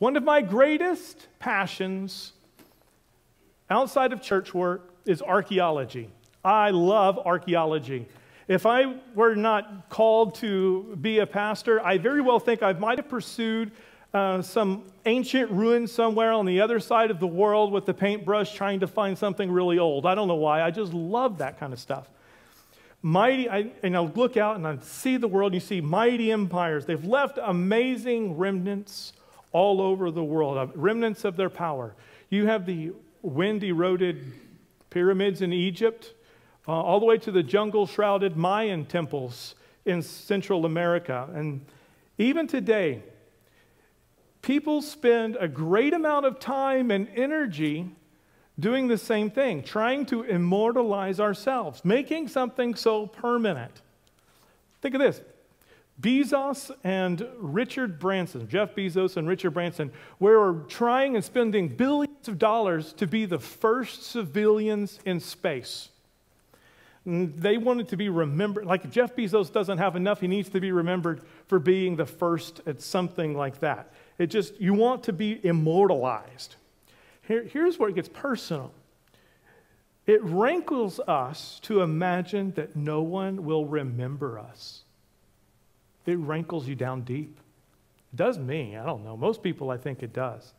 One of my greatest passions outside of church work is archaeology. I love archaeology. If I were not called to be a pastor, I very well think I might have pursued some ancient ruin somewhere on the other side of the world with the paintbrush trying to find something really old. I don't know why. I just love that kind of stuff. And I look out and I see the world, and you see mighty empires. They've left amazing remnants all over the world, remnants of their power. You have the wind-eroded pyramids in Egypt, all the way to the jungle-shrouded Mayan temples in Central America. And even today, people spend a great amount of time and energy doing the same thing, trying to immortalize ourselves, making something so permanent. Think of this. Bezos and Richard Branson, Jeff Bezos and Richard Branson, were trying and spending billions of dollars to be the first civilians in space. And they wanted to be remembered. Like Jeff Bezos doesn't have enough, he needs to be remembered for being the first at something like that. You want to be immortalized. Here's where it gets personal. It rankles us to imagine that no one will remember us. It rankles you down deep. It does me. I don't know. Most people, I think it does.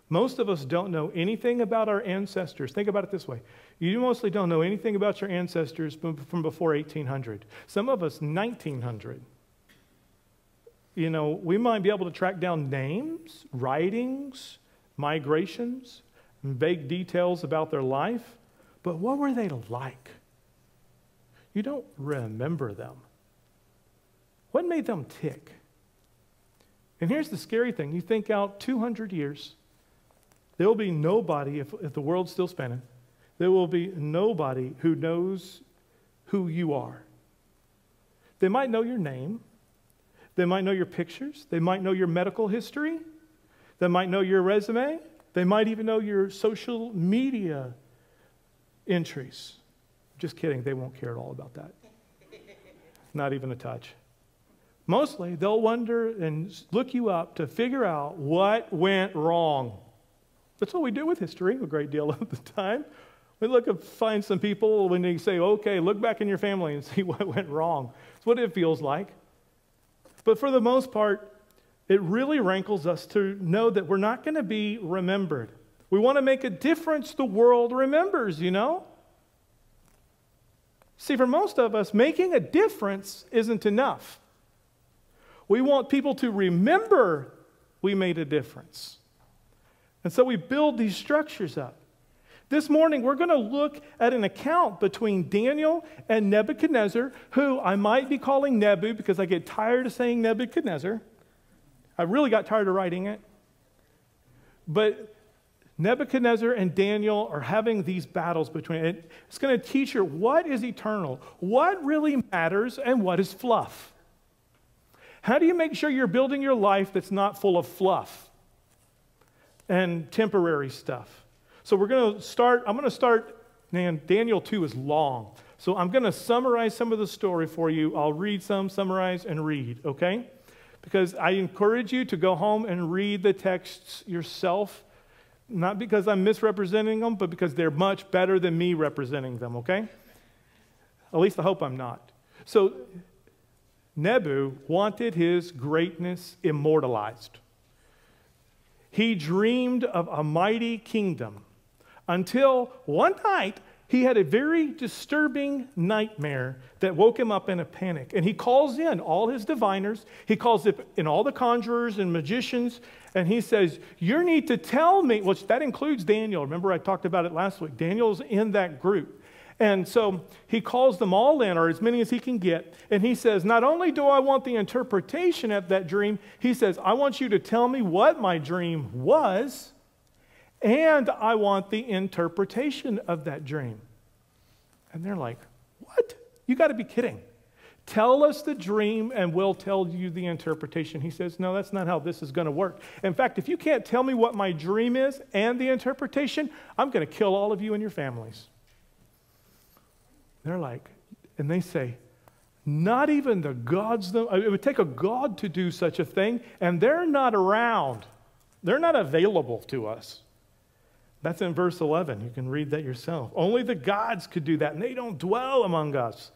Most of us don't know anything about our ancestors. Think about it this way. You mostly don't know anything about your ancestors from before 1800. Some of us, 1900. We might be able to track down names, writings, migrations, and vague details about their life. But what were they like? You don't remember them. What made them tick? And here's the scary thing. You think out 200 years, there will be nobody, if the world's still spinning, there will be nobody who knows who you are. They might know your name. They might know your pictures. They might know your medical history. They might know your resume. They might even know your social media entries. Just kidding. They won't care at all about that. Not even a touch. Mostly, they'll wonder and look you up to figure out what went wrong. That's what we do with history a great deal of the time. We look and find some people when they say, okay, look back in your family and see what went wrong. That's what it feels like. But for the most part, it really rankles us to know that we're not going to be remembered. We want to make a difference the world remembers, See, for most of us, making a difference isn't enough. We want people to remember we made a difference. And so we build these structures up. This morning, we're going to look at an account between Daniel and Nebuchadnezzar, who I might be calling Nebu because I get tired of saying Nebuchadnezzar. I really got tired of writing it. But Nebuchadnezzar and Daniel are having these battles between it. It's going to teach you what is eternal, what really matters, and what is fluff. How do you make sure you're building your life that's not full of fluff and temporary stuff? So I'm going to start, man, Daniel 2 is long. So I'm going to summarize some of the story for you. I'll read some, summarize, and read, okay? Because I encourage you to go home and read the texts yourself, not because I'm misrepresenting them, but because they're much better than me representing them, okay? At least I hope I'm not. So Nebu wanted his greatness immortalized. He dreamed of a mighty kingdom until one night he had a very disturbing nightmare that woke him up in a panic. And he calls in all his diviners. He calls in all the conjurers and magicians. And he says, you need to tell me, which that includes Daniel. Remember I talked about it last week. Daniel's in that group. And so he calls them all in, or as many as he can get. And he says, not only do I want the interpretation of that dream, he says, I want you to tell me what my dream was, and I want the interpretation of that dream. And they're like, what? You got to be kidding. Tell us the dream and we'll tell you the interpretation. He says, no, that's not how this is going to work. In fact, if you can't tell me what my dream is and the interpretation, I'm going to kill all of you and your families. They're like, and they say, not even the gods, it would take a god to do such a thing, and they're not around. They're not available to us. That's in verse 11. You can read that yourself. Only the gods could do that, and they don't dwell among us.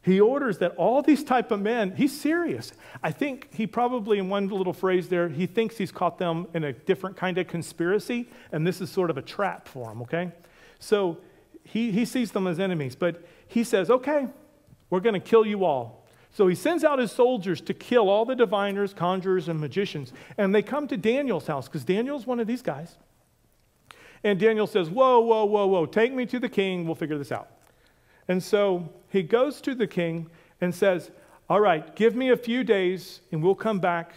He orders that all these type of men, he's serious. I think he probably, in one little phrase there, he thinks he's caught them in a different kind of conspiracy, and this is sort of a trap for him, okay? So he sees them as enemies, but he says, okay, we're going to kill you all. So he sends out his soldiers to kill all the diviners, conjurers, and magicians, and they come to Daniel's house, because Daniel's one of these guys. And Daniel says, whoa, whoa, whoa, whoa, take me to the king, we'll figure this out. And so he goes to the king and says, all right, give me a few days and we'll come back.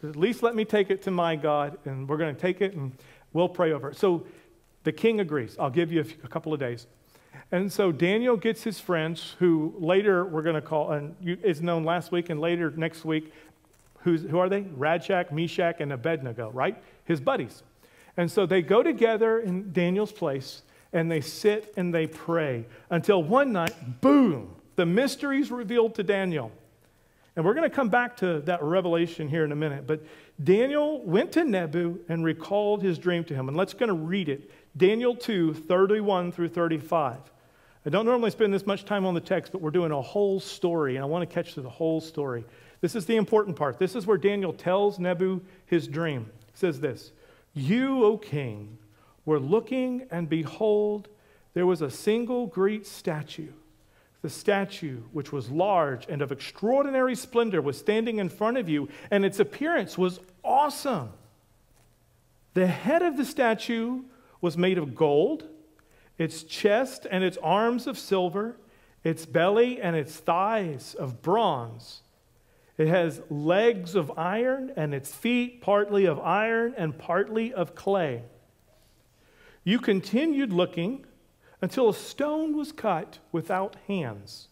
At least let me take it to my God, and we're going to take it and we'll pray over it. So the king agrees. I'll give you a couple of days. And so Daniel gets his friends, who later we're going to call, and it's known last week and later next week, who are they? Radshak, Meshach, and Abednego, right? His buddies. And so they go together in Daniel's place, and they sit and they pray until one night, boom, the mystery's revealed to Daniel. And we're going to come back to that revelation here in a minute. But Daniel went to Nebu and recalled his dream to him. And let's going to read it. Daniel 2, 31 through 35. I don't normally spend this much time on the text, but we're doing a whole story, and I want to catch the whole story. This is the important part. This is where Daniel tells Nebu his dream. It says this, "You, O king, were looking, and behold, there was a single great statue. The statue, which was large and of extraordinary splendor, was standing in front of you, and its appearance was awesome. The head of the statue was made of gold, its chest and its arms of silver, its belly and its thighs of bronze. It has legs of iron, and its feet partly of iron and partly of clay. You continued looking until a stone was cut without hands,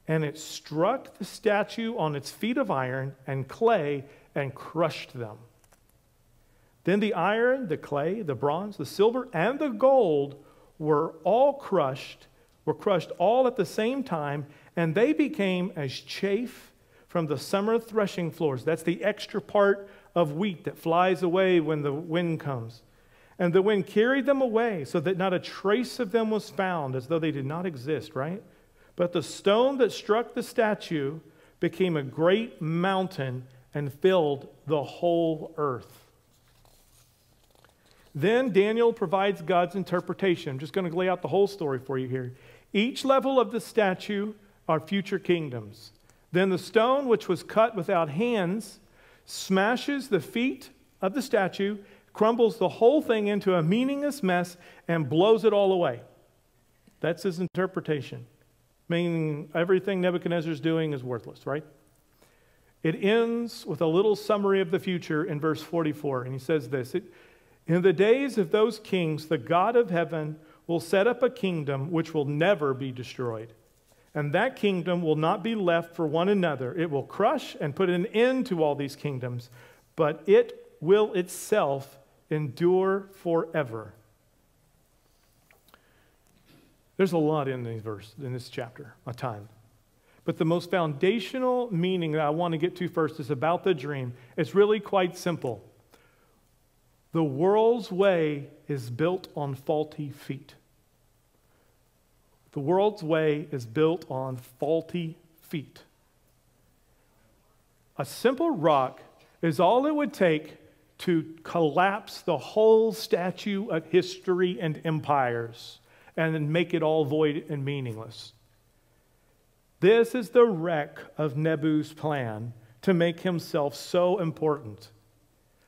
and it struck the statue on its feet of iron and clay and crushed them. Then the iron, the clay, the bronze, the silver, and the gold were crushed all at the same time, and they became as chaff from the summer threshing floors." That's the extra part of wheat that flies away when the wind comes. "And the wind carried them away, so that not a trace of them was found," as though they did not exist, right? "But the stone that struck the statue became a great mountain and filled the whole earth." Then Daniel provides God's interpretation. I'm just going to lay out the whole story for you here. Each level of the statue are future kingdoms. Then the stone, which was cut without hands, smashes the feet of the statue, crumbles the whole thing into a meaningless mess, and blows it all away. That's his interpretation, meaning everything Nebuchadnezzar's doing is worthless, right? It ends with a little summary of the future in verse 44, and he says this, "In the days of those kings, the God of heaven will set up a kingdom which will never be destroyed. And that kingdom will not be left for one another. It will crush and put an end to all these kingdoms, but it will itself endure forever." There's a lot in this chapter, a ton. But the most foundational meaning that I want to get to first is about the dream. It's really quite simple. The world's way is built on faulty feet. The world's way is built on faulty feet. A simple rock is all it would take to collapse the whole statue of history and empires and then make it all void and meaningless. This is the wreck of Nebu's plan to make himself so important.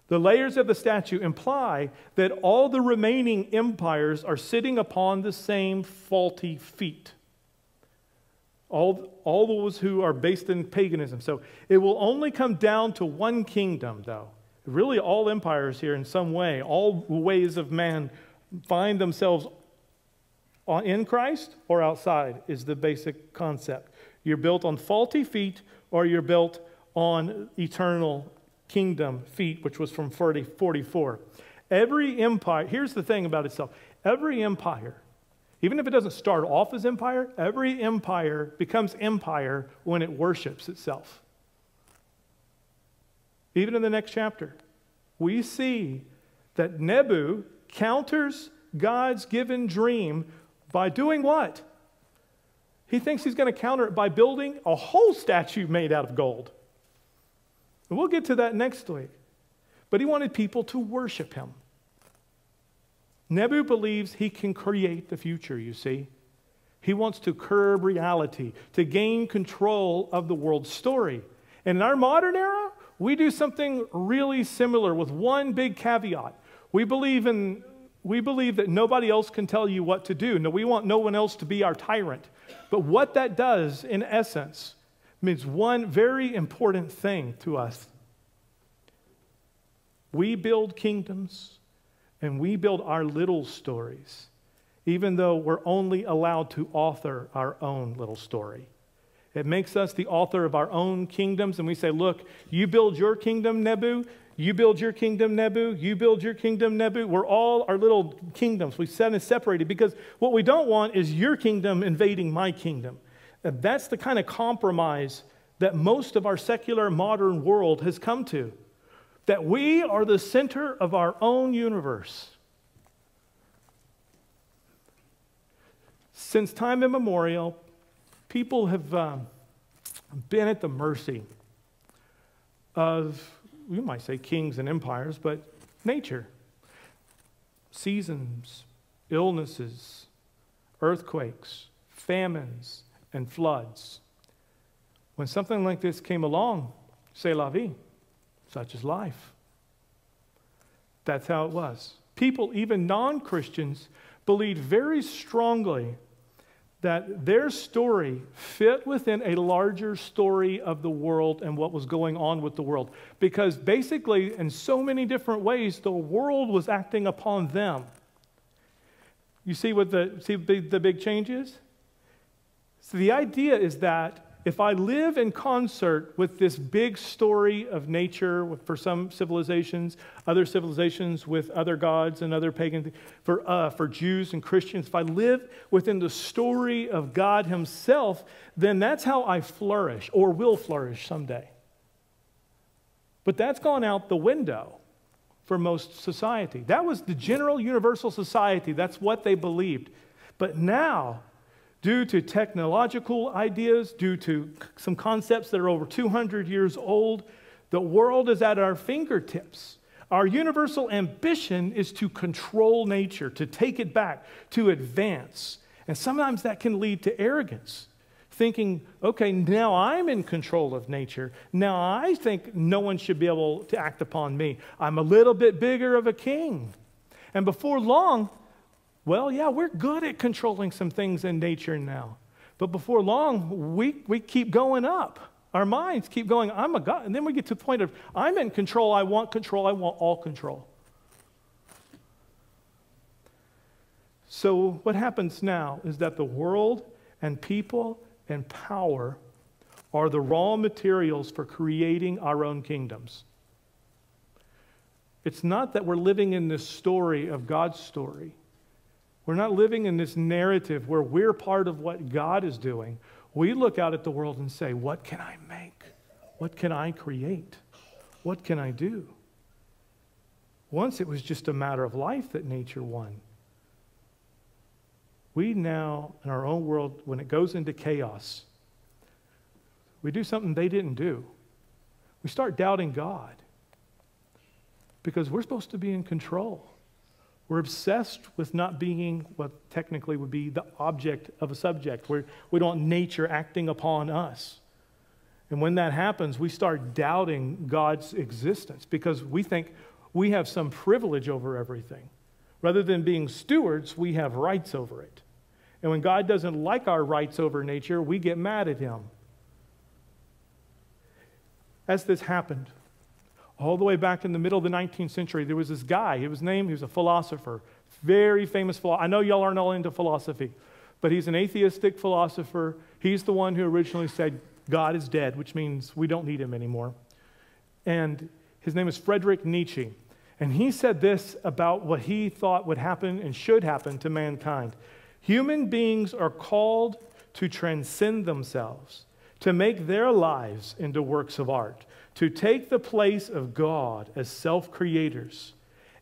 The layers of the statue imply that all the remaining empires are sitting upon the same faulty feet. All those who are based in paganism. So it will only come down to one kingdom, though. Really, all empires here in some way, all ways of man find themselves in Christ or outside is the basic concept. You're built on faulty feet, or you're built on eternal kingdom feet, which was from 44. Every empire, here's the thing about itself. Every empire, even if it doesn't start off as empire, every empire becomes empire when it worships itself. Even in the next chapter, we see that Nebu counters God's given dream by doing what? He thinks he's going to counter it by building a whole statue made out of gold. And we'll get to that next week. But he wanted people to worship him. Nebu believes he can create the future, you see. He wants to curb reality, to gain control of the world's story. And in our modern era, we do something really similar with one big caveat. We believe that nobody else can tell you what to do. No, we want no one else to be our tyrant. But what that does, in essence, means one very important thing to us. We build kingdoms and we build our little stories, even though we're only allowed to author our own little story. It makes us the author of our own kingdoms, and we say, look, you build your kingdom, Nebu. You build your kingdom, Nebu. You build your kingdom, Nebu. We're all our little kingdoms. We set and separated because what we don't want is your kingdom invading my kingdom. And that's the kind of compromise that most of our secular modern world has come to. That we are the center of our own universe. Since time immemorial, people have been at the mercy of, you might say, kings and empires, but nature. Seasons, illnesses, earthquakes, famines, and floods. When something like this came along, c'est la vie, such is life. That's how it was. People, even non-Christians, believed very strongly that their story fit within a larger story of the world and what was going on with the world. Because basically, in so many different ways, the world was acting upon them. You see what the big change is? So the idea is that if I live in concert with this big story of nature for some civilizations, other civilizations with other gods and other pagan things, for Jews and Christians, if I live within the story of God himself, then that's how I flourish or will flourish someday. But that's gone out the window for most society. That was the general universal society. That's what they believed. But now, due to technological ideas, due to some concepts that are over 200 years old, the world is at our fingertips. Our universal ambition is to control nature, to take it back, to advance. And sometimes that can lead to arrogance, thinking, okay, now I'm in control of nature. Now I think no one should be able to act upon me. I'm a little bit bigger of a king. And before long, well, yeah, we're good at controlling some things in nature now. But before long, we keep going up. Our minds keep going, I'm a God. And then we get to the point of, I'm in control, I want all control. So what happens now is that the world and people and power are the raw materials for creating our own kingdoms. It's not that we're living in this story of God's story. We're not living in this narrative where we're part of what God is doing. We look out at the world and say, what can I make? What can I create? What can I do? Once it was just a matter of life that nature won. We now, in our own world, when it goes into chaos, we do something they didn't do. We start doubting God because we're supposed to be in control. We're obsessed with not being what technically would be the object of a subject. We don't want nature acting upon us. And when that happens, we start doubting God's existence because we think we have some privilege over everything. Rather than being stewards, we have rights over it. And when God doesn't like our rights over nature, we get mad at him. As this happened, all the way back in the middle of the 19th century, there was this guy. He was a philosopher, very famous philosopher. I know y'all aren't all into philosophy, but he's an atheistic philosopher. He's the one who originally said God is dead, which means we don't need him anymore. And his name is Friedrich Nietzsche. And he said this about what he thought would happen and should happen to mankind. Human beings are called to transcend themselves, to make their lives into works of art, to take the place of God as self-creators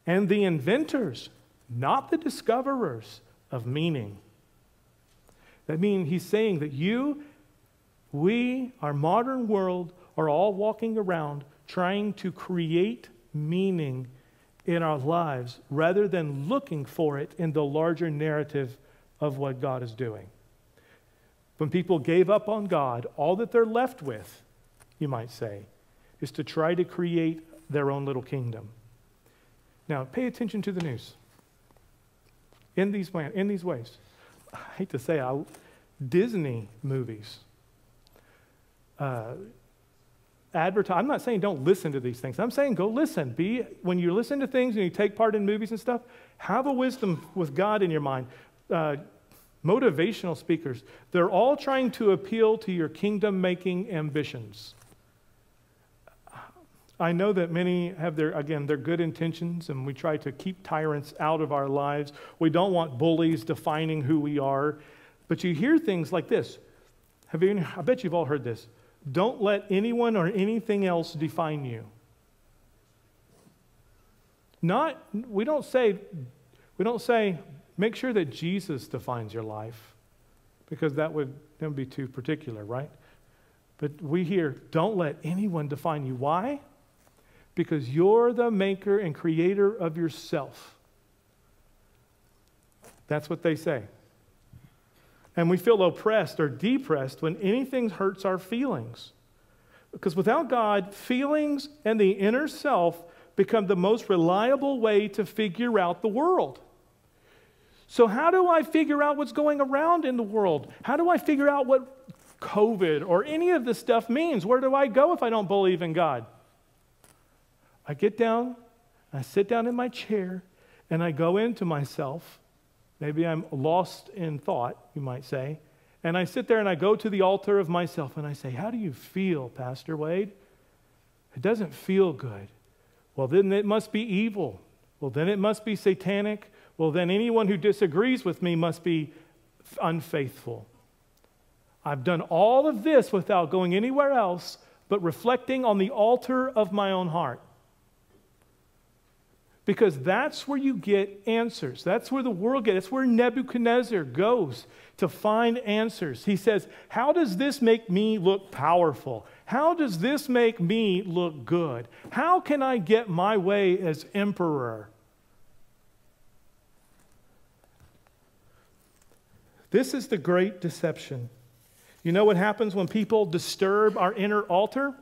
and the inventors, not the discoverers of meaning. That means he's saying that we, our modern world, are all walking around trying to create meaning in our lives rather than looking for it in the larger narrative of what God is doing. When people gave up on God, all that they're left with, you might say, is to try to create their own little kingdom. Now, pay attention to the news. In these ways. I hate to say it, Disney movies. I'm not saying don't listen to these things. I'm saying go listen. When you listen to things and you take part in movies and stuff, have a wisdom with God in your mind. Motivational speakers, they're all trying to appeal to your kingdom-making ambitions. I know that many have their good intentions, and we try to keep tyrants out of our lives. We don't want bullies defining who we are. But you hear things like this. I bet you've all heard this. Don't let anyone or anything else define you. We don't say, make sure that Jesus defines your life, because that would be too particular, right? But we hear, don't let anyone define you. Why? Because you're the maker and creator of yourself. That's what they say. And we feel oppressed or depressed when anything hurts our feelings. Because without God, feelings and the inner self become the most reliable way to figure out the world. So how do I figure out what's going around in the world? How do I figure out what COVID or any of this stuff means? Where do I go if I don't believe in God? I get down, I sit down in my chair, and I go into myself. Maybe I'm lost in thought, you might say. And I sit there and I go to the altar of myself and I say, how do you feel, Pastor Wade? It doesn't feel good. Well, then it must be evil. Well, then it must be satanic. Well, then anyone who disagrees with me must be unfaithful. I've done all of this without going anywhere else but reflecting on the altar of my own heart. Because that's where you get answers. That's where the world gets. That's where Nebuchadnezzar goes to find answers. He says, how does this make me look powerful? How does this make me look good? How can I get my way as emperor? This is the great deception. You know what happens when people disturb our inner altar?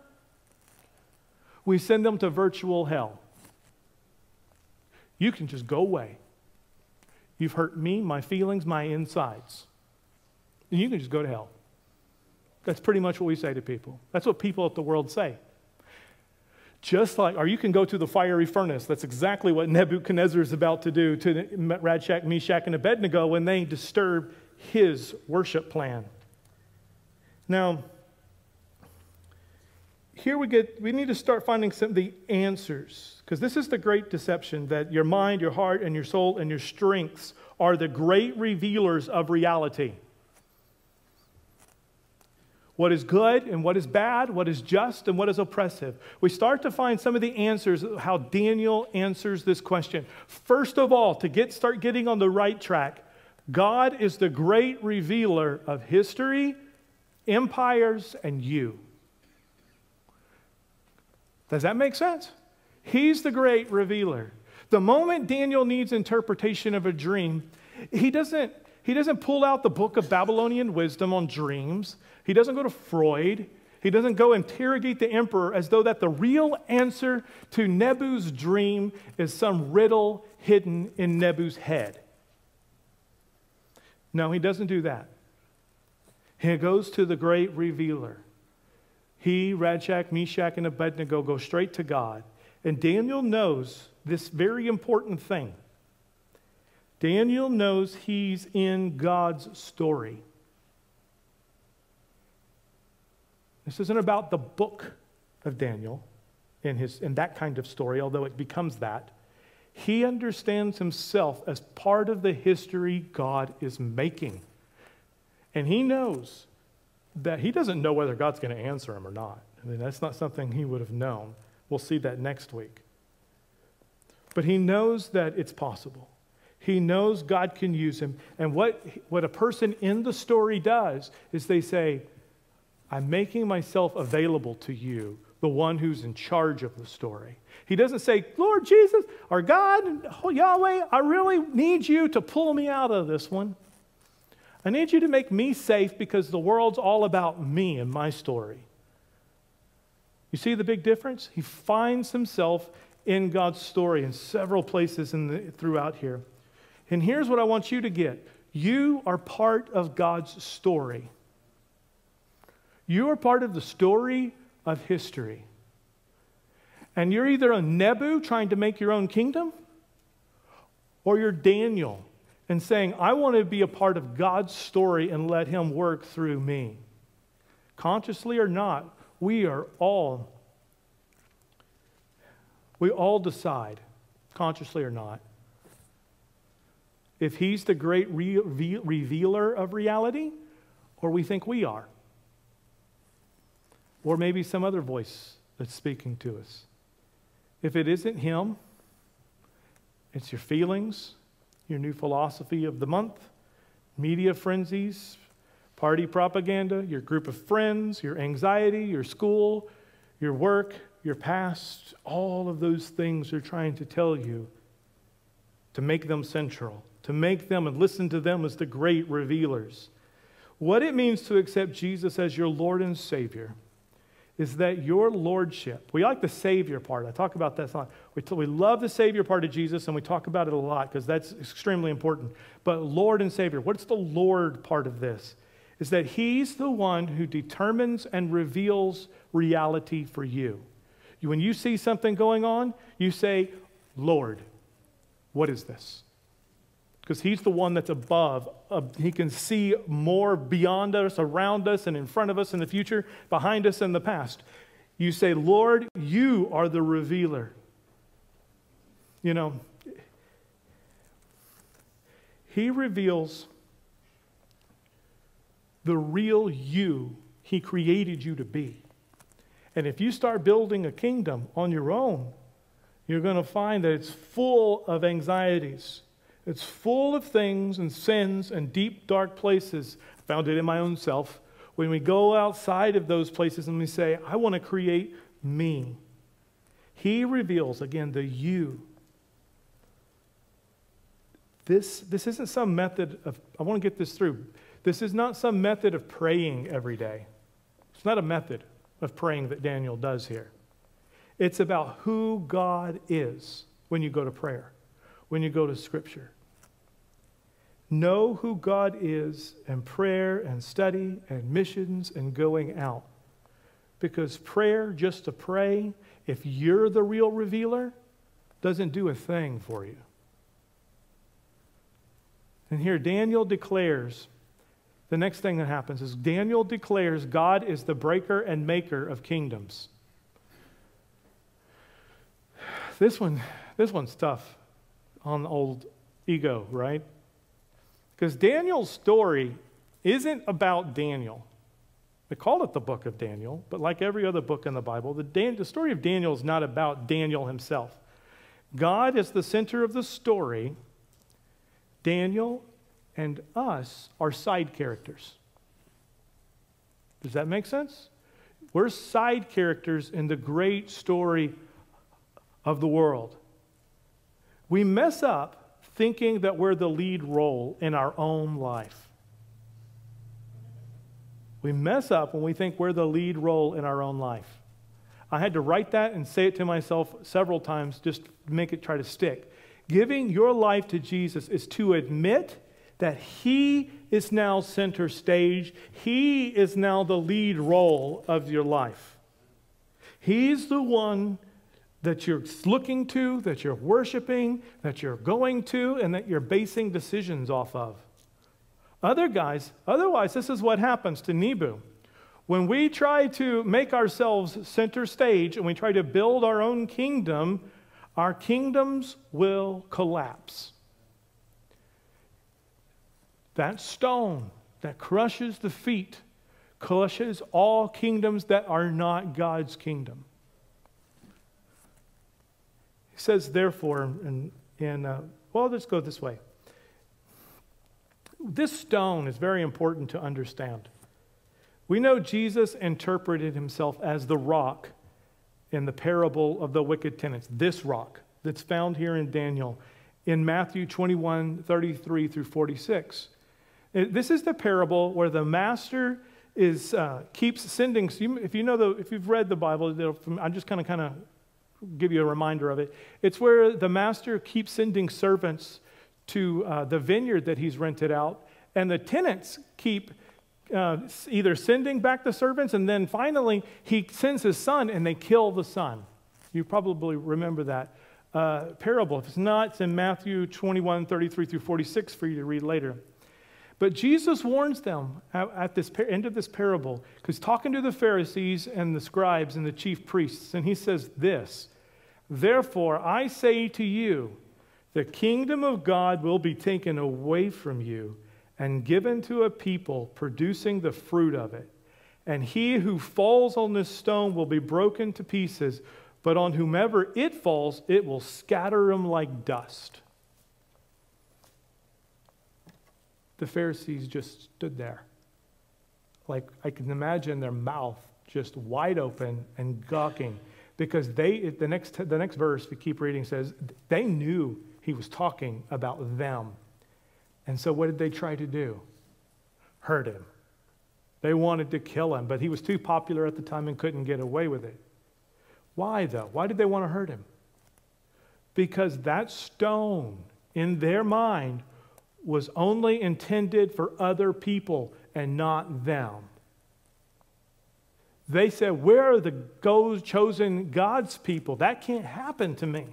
We send them to virtual hell. You can just go away. You've hurt me, my feelings, my insides. And you can just go to hell. That's pretty much what we say to people. That's what people at the world say. Or you can go to the fiery furnace. That's exactly what Nebuchadnezzar is about to do to Shadrach, Meshach, and Abednego when they disturb his worship plan. Now, here we need to start finding some of the answers, because this is the great deception, that your mind, your heart, and your soul, and your strengths are the great revealers of reality. What is good and what is bad, what is just and what is oppressive. We start to find some of the answers, how Daniel answers this question. First of all, to start getting on the right track, God is the great revealer of history, empires, and you. Does that make sense? He's the great revealer. The moment Daniel needs interpretation of a dream, he doesn't pull out the book of Babylonian wisdom on dreams. He doesn't go to Freud. He doesn't go interrogate the emperor as though that the real answer to Nebu's dream is some riddle hidden in Nebu's head. No, he doesn't do that. He goes to the great revealer. He, Shadrach, Meshach, and Abednego go straight to God. And Daniel knows this very important thing. Daniel knows he's in God's story. This isn't about the book of Daniel in that kind of story, although it becomes that. He understands himself as part of the history God is making. And he knows that he doesn't know whether God's going to answer him or not. I mean, that's not something he would have known. We'll see that next week. But he knows that it's possible. He knows God can use him. And what a person in the story does is they say, I'm making myself available to you, the one who's in charge of the story. He doesn't say, Lord Jesus, or God, oh, Yahweh, I really need you to pull me out of this one. I need you to make me safe because the world's all about me and my story. You see the big difference? He finds himself in God's story in several places throughout here. And here's what I want you to get. You are part of God's story. You are part of the story of history. And you're either a Nebu trying to make your own kingdom, or you're Daniel and saying, I want to be a part of God's story and let him work through me. Consciously or not, we all decide, consciously or not, if he's the great revealer of reality, or we think we are. Or maybe some other voice that's speaking to us. If it isn't him, it's your feelings, your new philosophy of the month, media frenzies, party propaganda, your group of friends, your anxiety, your school, your work, your past. All of those things are trying to tell you to make them central, to make them and listen to them as the great revealers. What it means to accept Jesus as your Lord and Savior is that your lordship, we like the Savior part. I talk about that a lot. We love the Savior part of Jesus, and we talk about it a lot because that's extremely important. But Lord and Savior, what's the Lord part of this? Is that he's the one who determines and reveals reality for you. When you see something going on, you say, Lord, what is this? Because he's the one that's above. He can see more beyond us, around us, and in front of us in the future, behind us in the past. You say, Lord, you are the revealer. You know, he reveals the real you he created you to be. And if you start building a kingdom on your own, you're going to find that it's full of anxieties. It's full of things and sins and deep, dark places. I found it in my own self. When we go outside of those places and we say, I want to create me. He reveals, again, the you. This isn't some method of, I want to get this through. This is not some method of praying every day. It's not a method of praying that Daniel does here. It's about who God is when you go to prayer, when you go to Scripture. Know who God is in prayer and study and missions and going out. Because prayer, just to pray, if you're the real revealer, doesn't do a thing for you. And here Daniel declares, the next thing that happens is Daniel declares God is the breaker and maker of kingdoms. This one's tough on the old ego, right? Because Daniel's story isn't about Daniel. They call it the book of Daniel, but like every other book in the Bible, the story of Daniel is not about Daniel himself. God is the center of the story. Daniel and us are side characters. Does that make sense? We're side characters in the great story of the world. We mess up thinking that we're the lead role in our own life. We mess up when we think we're the lead role in our own life. I had to write that and say it to myself several times just to make it try to stick. Giving your life to Jesus is to admit that he is now center stage. He is now the lead role of your life. He's the one that you're looking to, that you're worshiping, that you're going to, and that you're basing decisions off of. Otherwise, this is what happens to Nebu. When we try to make ourselves center stage and we try to build our own kingdom, our kingdoms will collapse. That stone that crushes the feet crushes all kingdoms that are not God's kingdom. He says, therefore, well, let's go this way. This stone is very important to understand. We know Jesus interpreted himself as the rock in the parable of the wicked tenants. This rock that's found here in Daniel in Matthew 21, 33 through 46. This is the parable where the master keeps sending. If you've read the Bible, I'm just kind of give you a reminder of it. It's where the master keeps sending servants to the vineyard that he's rented out, and the tenants keep either sending back the servants, and then finally he sends his son and they kill the son. You probably remember that parable. If it's not, it's in Matthew 21, 33 through 46 for you to read later. But Jesus warns them at this end of this parable, because talking to the Pharisees and the scribes and the chief priests, and he says this, therefore I say to you, the kingdom of God will be taken away from you and given to a people producing the fruit of it. And he who falls on this stone will be broken to pieces, but on whomever it falls, it will scatter him like dust. The Pharisees just stood there. Like, I can imagine their mouth just wide open and gawking, because the next verse, if you keep reading, says they knew he was talking about them. And so what did they try to do? Hurt him. They wanted to kill him, but he was too popular at the time and couldn't get away with it. Why, though? Why did they want to hurt him? Because that stone, in their mind, was only intended for other people and not them. They said, where are the chosen God's people? That can't happen to me.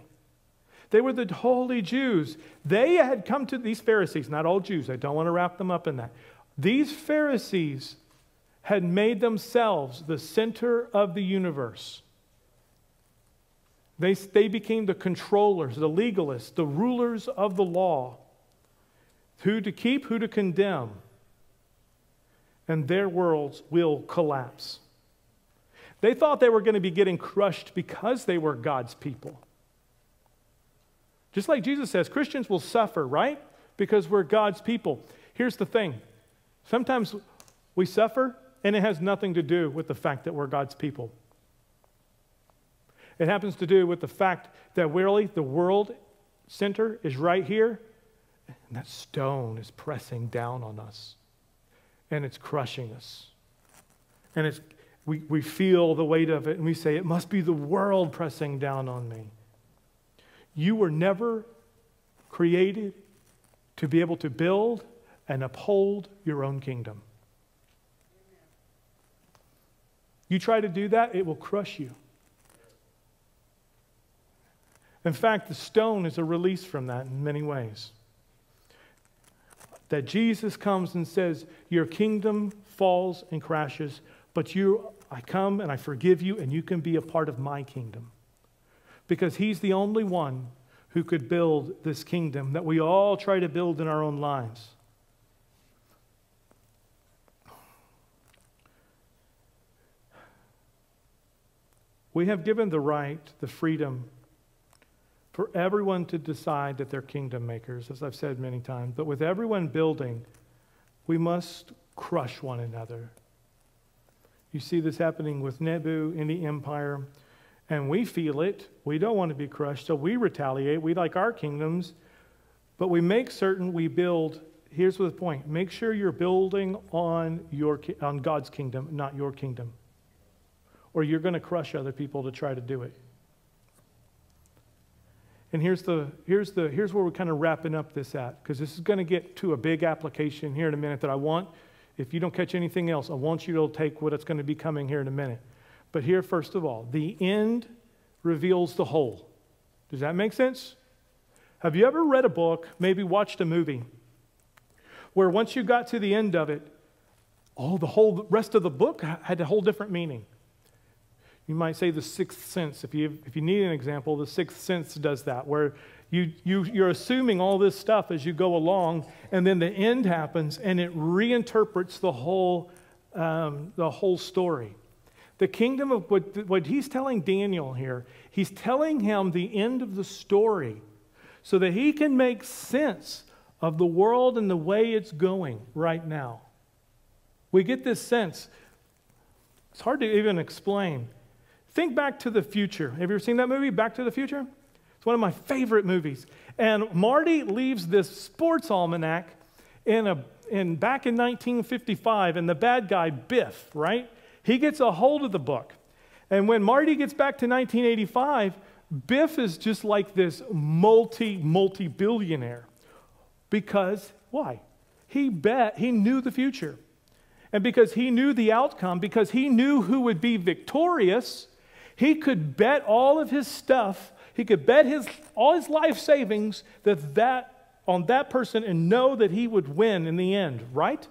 They were the holy Jews. They had come to these Pharisees, not all Jews. I don't want to wrap them up in that. These Pharisees had made themselves the center of the universe. They became the controllers, the legalists, the rulers of the law. Who to keep, who to condemn. And their worlds will collapse. They thought they were going to be getting crushed because they were God's people. Just like Jesus says, Christians will suffer, right? Because we're God's people. Here's the thing. Sometimes we suffer, and it has nothing to do with the fact that we're God's people. It happens to do with the fact that really the world center is right here, and that stone is pressing down on us, and it's crushing us. And we feel the weight of it, and we say, it must be the world pressing down on me. You were never created to be able to build and uphold your own kingdom. You try to do that, it will crush you. In fact, the stone is a release from that in many ways. That Jesus comes and says, your kingdom falls and crashes, but I come and I forgive you, and you can be a part of my kingdom. Because he's the only one who could build this kingdom that we all try to build in our own lives. We have given the right, the freedom, for everyone to decide that they're kingdom makers, as I've said many times. But with everyone building, we must crush one another. You see this happening with Nebu in the empire, and we feel it. We don't want to be crushed, so we retaliate. We like our kingdoms, but we make certain we build. Here's the point. Make sure you're building on God's kingdom, not your kingdom. Or you're going to crush other people to try to do it. And here's where we're kind of wrapping up this at, because this is going to get to a big application here in a minute that I want. If you don't catch anything else, I want you to take what it's going to be coming here in a minute. But here, first of all, the end reveals the whole. Does that make sense? Have you ever read a book, maybe watched a movie, where once you got to the end of it, the whole rest of the book had a whole different meaning? You might say The Sixth Sense. If you need an example, The Sixth Sense does that, where you're assuming all this stuff as you go along, and then the end happens, and it reinterprets the whole the whole story. The kingdom of what he's telling Daniel here, he's telling him the end of the story so that he can make sense of the world and the way it's going right now. We get this sense. It's hard to even explain. Think Back to the Future. Have you ever seen that movie, Back to the Future? It's one of my favorite movies. And Marty leaves this sports almanac back in 1955, and the bad guy, Biff, right? He gets a hold of the book. And when Marty gets back to 1985, Biff is just like this multi-billionaire. Because, why? He knew the future. And because he knew the outcome, because he knew who would be victorious, he could bet all of his stuff, he could bet all his life savings on that person and know that he would win in the end, right?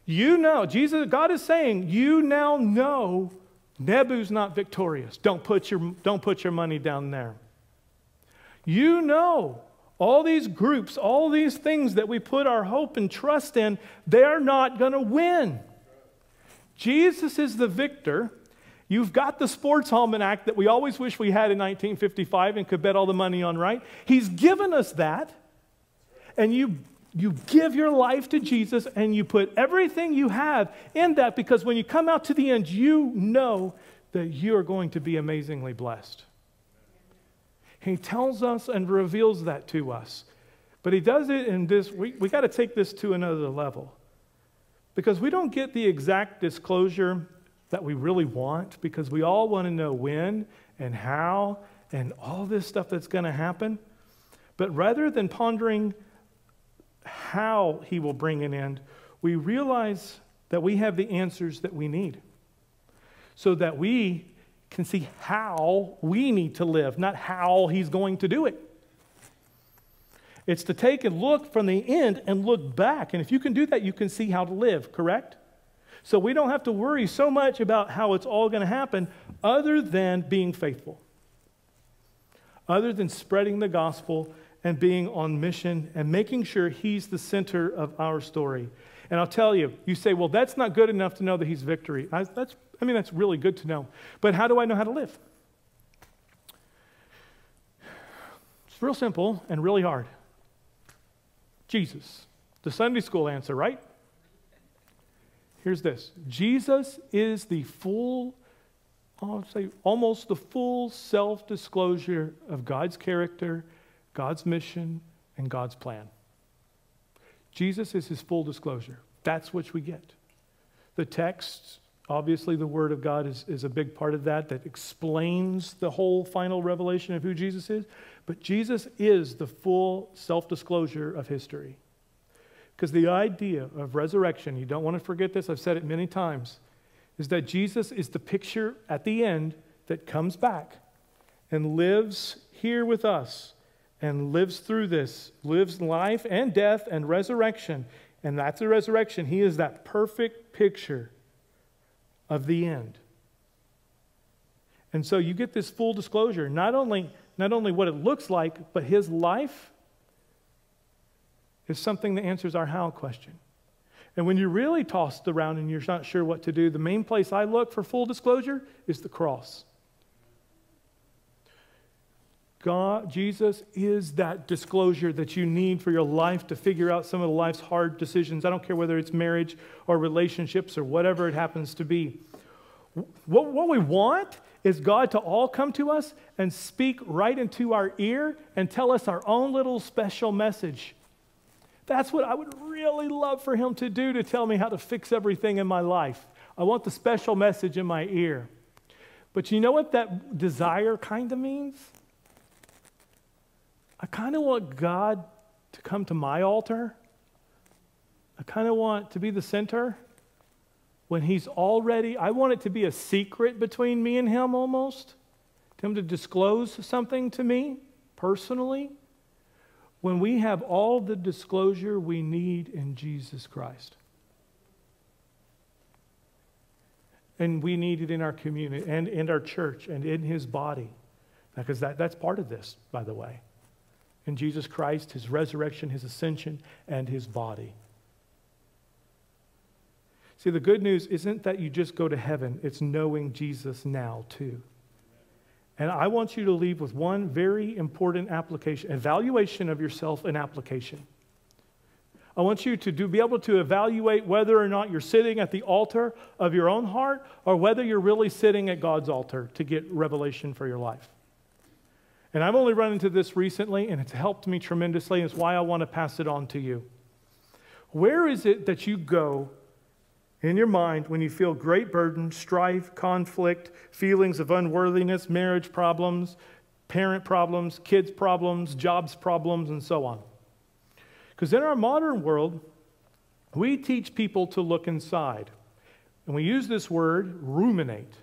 You know, God is saying, you now know Nebu's not victorious. Don't put your money down there. You know, all these groups, all these things that we put our hope and trust in, they're not going to win. Jesus is the victor. You've got the sports almanac that we always wish we had in 1955 and could bet all the money on, right? He's given us that. And you give your life to Jesus and you put everything you have in that, because when you come out to the end, you know that you are going to be amazingly blessed. He tells us and reveals that to us. But he does it in this, we got to take this to another level. Because we don't get the exact disclosure that we really want, because we all want to know when and how and all this stuff that's going to happen. But rather than pondering how he will bring an end, we realize that we have the answers that we need so that we can see how we need to live, not how he's going to do it. It's to take and look from the end and look back. And if you can do that, you can see how to live, correct? So we don't have to worry so much about how it's all going to happen other than being faithful, other than spreading the gospel and being on mission and making sure he's the center of our story. And I'll tell you, you say, well, that's not good enough to know that he's victory. That's really good to know. But how do I know how to live? It's real simple and really hard. Jesus. The Sunday school answer, right? Here's this. Jesus is the full, I'll say almost the full self-disclosure of God's character, God's mission, and God's plan. Jesus is his full disclosure. That's what we get. The text, obviously the Word of God is a big part of that explains the whole final revelation of who Jesus is. But Jesus is the full self-disclosure of history. Because the idea of resurrection, you don't want to forget this, I've said it many times, is that Jesus is the picture at the end that comes back and lives here with us and lives through this, lives life and death and resurrection. And that's the resurrection. He is that perfect picture of the end. And so you get this full disclosure, not only what it looks like, but his life is something that answers our how question. And when you're really tossed around and you're not sure what to do, the main place I look for full disclosure is the cross. Jesus is that disclosure that you need for your life to figure out some of life's hard decisions. I don't care whether it's marriage or relationships or whatever it happens to be. What we want is God to all come to us and speak right into our ear and tell us our own little special message. That's what I would really love for him to do, to tell me how to fix everything in my life. I want the special message in my ear. But you know what that desire kind of means? I kind of want God to come to my altar. I kind of want to be the center when he's already, I want it to be a secret between me and him almost. Him to disclose something to me personally. When we have all the disclosure we need in Jesus Christ. And we need it in our community and in our church and in his body. Because that's part of this, by the way. In Jesus Christ, his resurrection, his ascension, and his body. See, the good news isn't that you just go to heaven. It's knowing Jesus now, too. And I want you to leave with one very important application, evaluation of yourself and application. I want you to be able to evaluate whether or not you're sitting at the altar of your own heart or whether you're really sitting at God's altar to get revelation for your life. And I've only run into this recently, and it's helped me tremendously, and it's why I want to pass it on to you. Where is it that you go in your mind when you feel great burden, strife, conflict, feelings of unworthiness, marriage problems, parent problems, kids problems, jobs problems, and so on? Because in our modern world, we teach people to look inside. And we use this word, ruminate.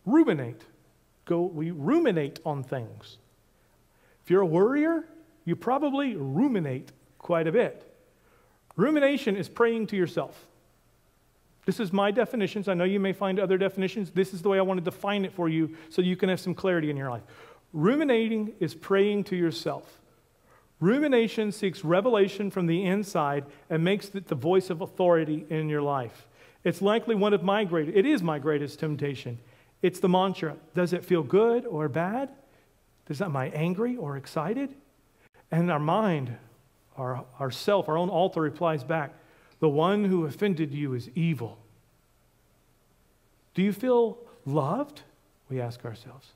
Ruminate. We ruminate on things. If you're a worrier, you probably ruminate quite a bit. Rumination is praying to yourself. This is my definitions. I know you may find other definitions. This is the way I want to define it for you so you can have some clarity in your life. Ruminating is praying to yourself. Rumination seeks revelation from the inside and makes it the voice of authority in your life. It's likely it is my greatest temptation. It's the mantra. Does it feel good or bad? Am I angry or excited? And our mind, our self, our own altar replies back, the one who offended you is evil. Do you feel loved? We ask ourselves.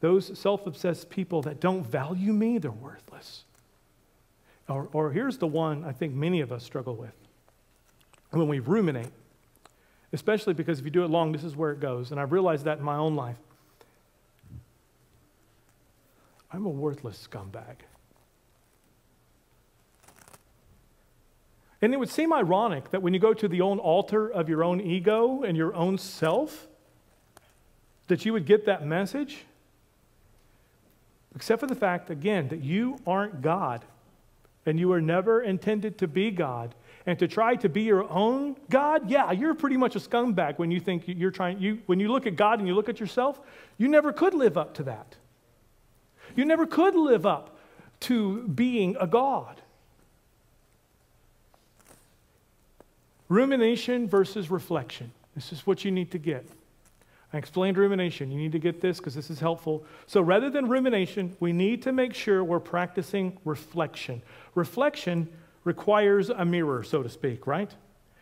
Those self-obsessed people that don't value me, they're worthless. Or here's the one I think many of us struggle with. When we ruminate, especially because if you do it long, this is where it goes. And I've realized that in my own life. I'm a worthless scumbag. And it would seem ironic that when you go to the own altar of your own ego and your own self, that you would get that message, except for the fact, again, that you aren't God, and you were never intended to be God. And to try to be your own God, yeah, you're pretty much a scumbag when you think when you look at God and you look at yourself, you never could live up to that. You never could live up to being a God. Rumination versus reflection. This is what you need to get. I explained rumination. You need to get this because this is helpful. So rather than rumination, we need to make sure we're practicing reflection. Reflection requires a mirror, so to speak, right?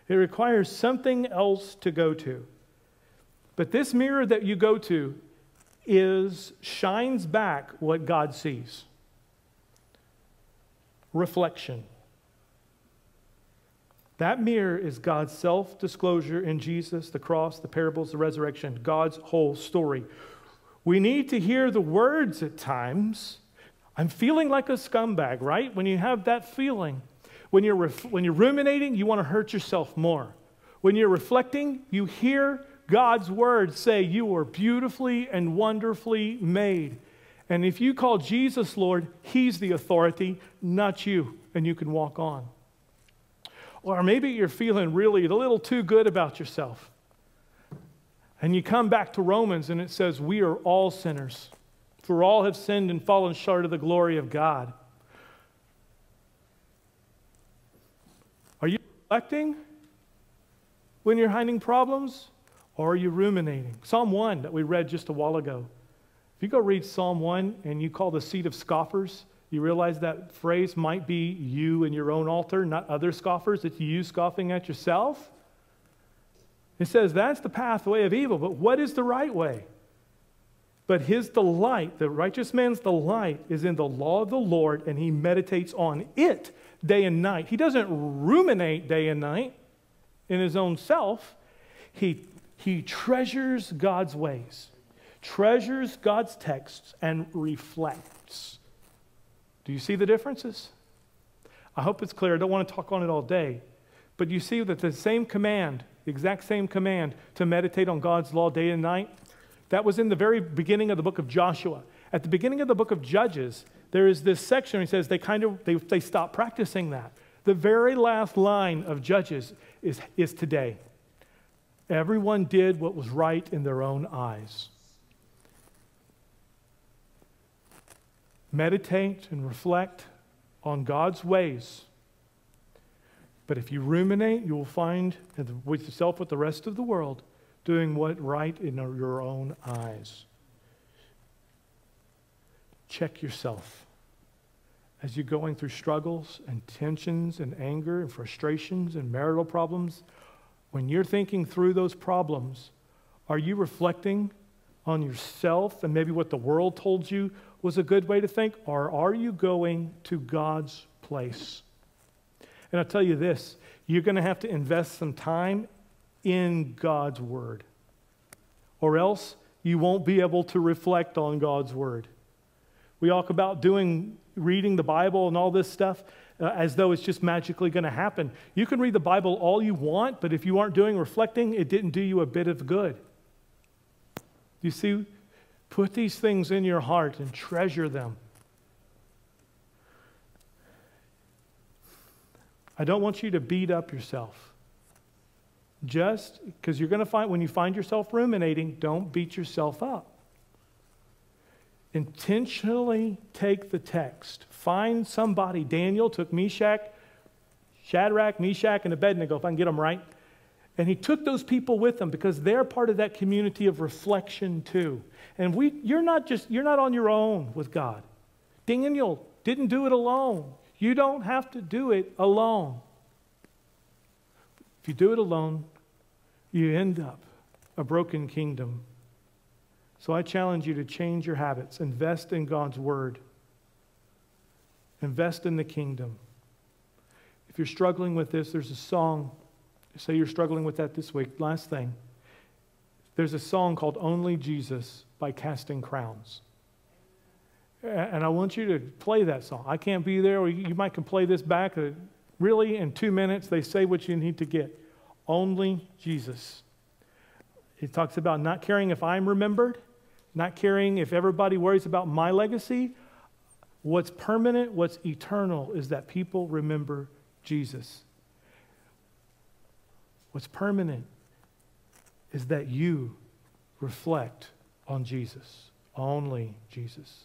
It requires something else to go to. But this mirror that you go to shines back what God sees. Reflection. That mirror is God's self-disclosure in Jesus, the cross, the parables, the resurrection, God's whole story. We need to hear the words at times. I'm feeling like a scumbag, right? When you have that feeling. When you're ruminating, you want to hurt yourself more. When you're reflecting, you hear God's word say you are beautifully and wonderfully made. And if you call Jesus Lord, He's the authority, not you, and you can walk on. Or maybe you're feeling really a little too good about yourself. And you come back to Romans and it says, we are all sinners. For all have sinned and fallen short of the glory of God. Are you reflecting when you're hiding problems? Or are you ruminating? Psalm 1 that we read just a while ago. If you go read Psalm 1 and you call the seat of scoffers, you realize that phrase might be you and your own altar, not other scoffers. It's you scoffing at yourself. It says that's the pathway of evil, but what is the right way? But his delight, the righteous man's delight, is in the law of the Lord, and he meditates on it day and night. He doesn't ruminate day and night in his own self. He treasures God's ways, treasures God's texts, and reflects. Do you see the differences? I hope it's clear. I don't want to talk on it all day. But you see that the same command, the exact same command to meditate on God's law day and night, that was in the very beginning of the book of Joshua. At the beginning of the book of Judges, there is this section where he says they stopped practicing that. The very last line of Judges is today. Everyone did what was right in their own eyes. Meditate and reflect on God's ways. But if you ruminate, you will find with yourself, with the rest of the world, doing what right in your own eyes. Check yourself. As you're going through struggles and tensions and anger and frustrations and marital problems, when you're thinking through those problems, are you reflecting on yourself and maybe what the world told you was a good way to think? Or are you going to God's place? And I'll tell you this, you're going to have to invest some time in God's Word, or else you won't be able to reflect on God's Word. We talk about reading the Bible and all this stuff as though it's just magically going to happen. You can read the Bible all you want, but if you aren't doing reflecting, it didn't do you a bit of good. You see, put these things in your heart and treasure them. I don't want you to beat up yourself. Just because you're going to find, when you find yourself ruminating, don't beat yourself up. Intentionally take the text. Find somebody. Daniel took Shadrach, Meshach, and Abednego, if I can get them right. And he took those people with him because they're part of that community of reflection too. And you're not on your own with God. Daniel didn't do it alone. You don't have to do it alone. If you do it alone, you end up a broken kingdom. So I challenge you to change your habits. Invest in God's Word. Invest in the kingdom. If you're struggling with this, there's a song. Say you're struggling with that this week. Last thing. There's a song called Only Jesus by Casting Crowns. And I want you to play that song. I can't be there, or you might can play this back. Really, in 2 minutes, they say what you need to get. Only Jesus. It talks about not caring if I'm remembered, not caring if everybody worries about my legacy. What's permanent, what's eternal is that people remember Jesus. What's permanent is that you reflect on Jesus. Only Jesus.